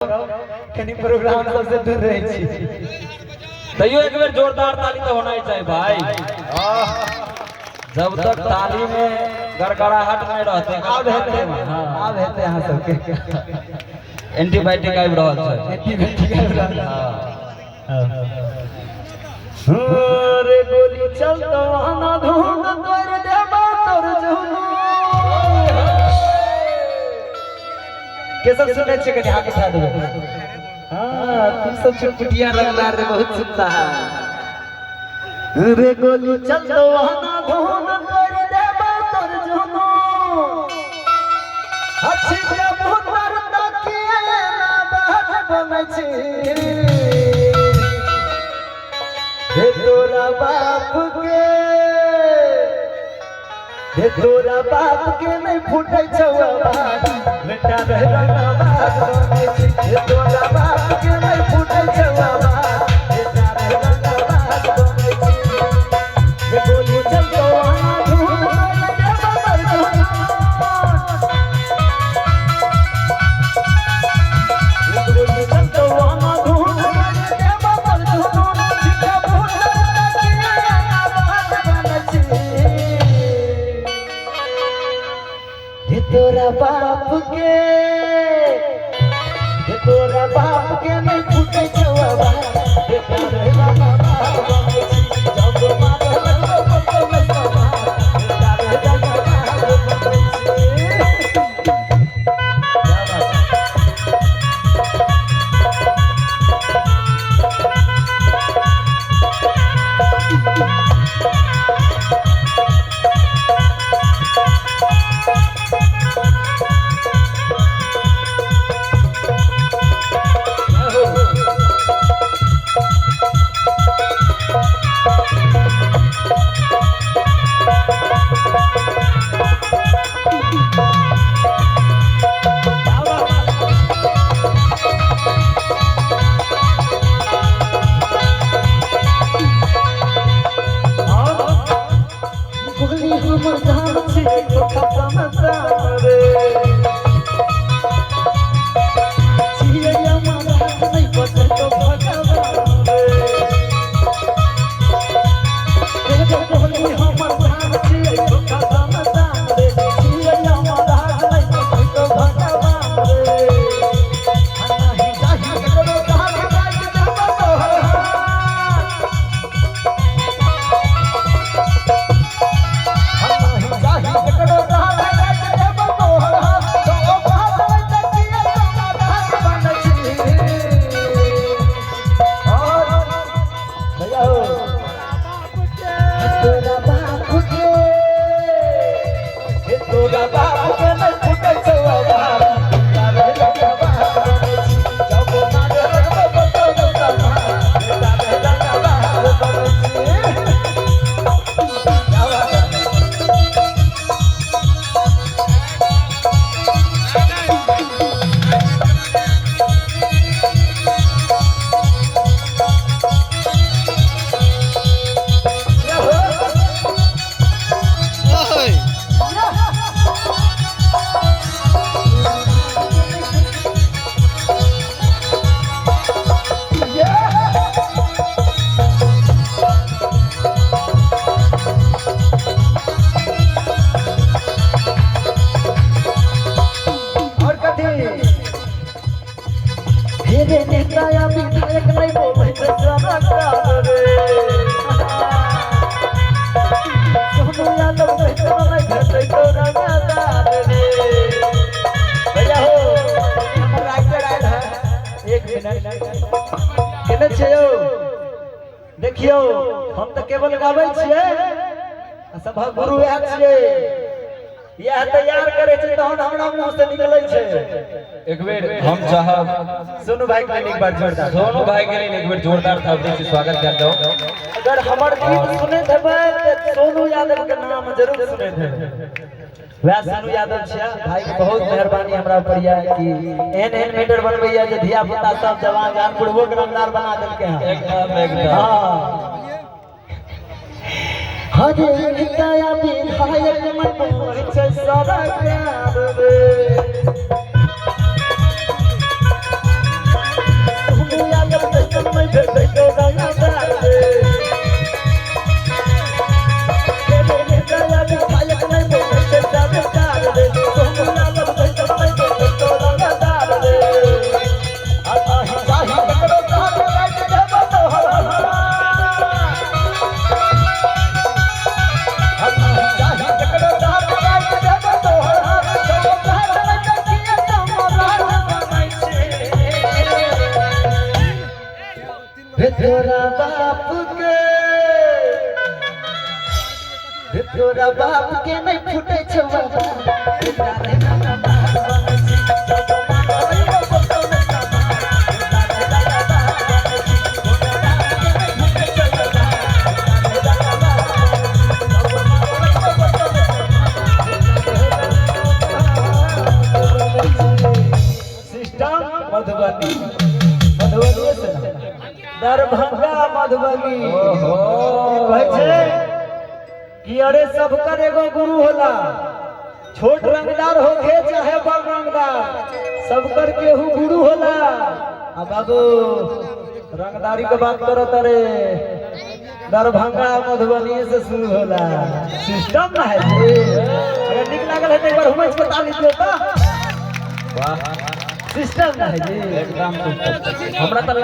कहीं प्रोग्राम सबसे दूर रहे छी तैयो एक बेर जोरदार ताली तो होना ही चाहिए भाई। जब तक ताली में गड़गड़ाहट नहीं रहते अब हेते यहाँ सबके एंटीबायोटिक आबि रहल छै। एंटीबायोटिक आबि रहल रे गोली चलतो ना धून तोर देबा तोर जुनू के सब सुने छे कनी हाथ उठा देबे। हां तुम सब चुटपुटिया रंगदार रे बहुत सुनता है रे गोली चलतो ना धून तोर देबा तोर जुनू अच्छी के मुहर तकिए ना बात बनै छी हे तोरा बाप के नहीं फूटे छौबाद बेटा रहना बात बनै छी हे तोरा बाप के नहीं फूटे छौबाद बेटा रहना बात बनै छी हे गोली चलतो ना धूम रे बाबा धूम हे गोली चलतो ना धूम रे बाबा धूम चिका फूटा के ना बात बनै छी हे तोरा बाप के नहीं फूटे छौबा बेटा रहना बात बनै छी जब मारे लगबो तो नहीं समा बेटा रहना बात बनै देखियो हम तो केवल गाबै छियै सभा गुरु आयल छियै यह तैयार करे छै तहन हमरा मुंह से निकलै छै। एक बेर हम चाहब सोनू भाई के लिए एक बार जोरदार सोनू भाई के लिए एक बेर जोरदार ताली से स्वागत कर दो। अगर हमर गीत सुने देबै त सोनू यादव के नाम जरूर सुने देबै। वह सोनू यादव छिया भाई के बहुत मेहरबानी हमरा ऊपर या कि एहन मीटर बनबैया जे धिया पुता सब जवान जान बुढ़बो के रंगदार बना देलके हैं एकदम एकदम। हां हजे निकाया विधायक मन होय छै सारा प्यार रे तोरा बाप के नहीं फूटे छवा बेटा रे सिस्टम मधुबनी से दरभंगा मधुबनी कहै छै कि अरे सबकर एगो गुरु होला, छोट रंगदार होखे चाहे बड़ रंगदार, सबकर केहू गुरु होला। अब बाबू रंगदारी के बात करो तारे दरभंगा मधुबनी से शुरू होला। सिस्टम ना है जी, अगर निक लागल है तो एक बार हुमस बता लीजिए तो। वाह सिस्टम ना है जी, एकदम हमरा तो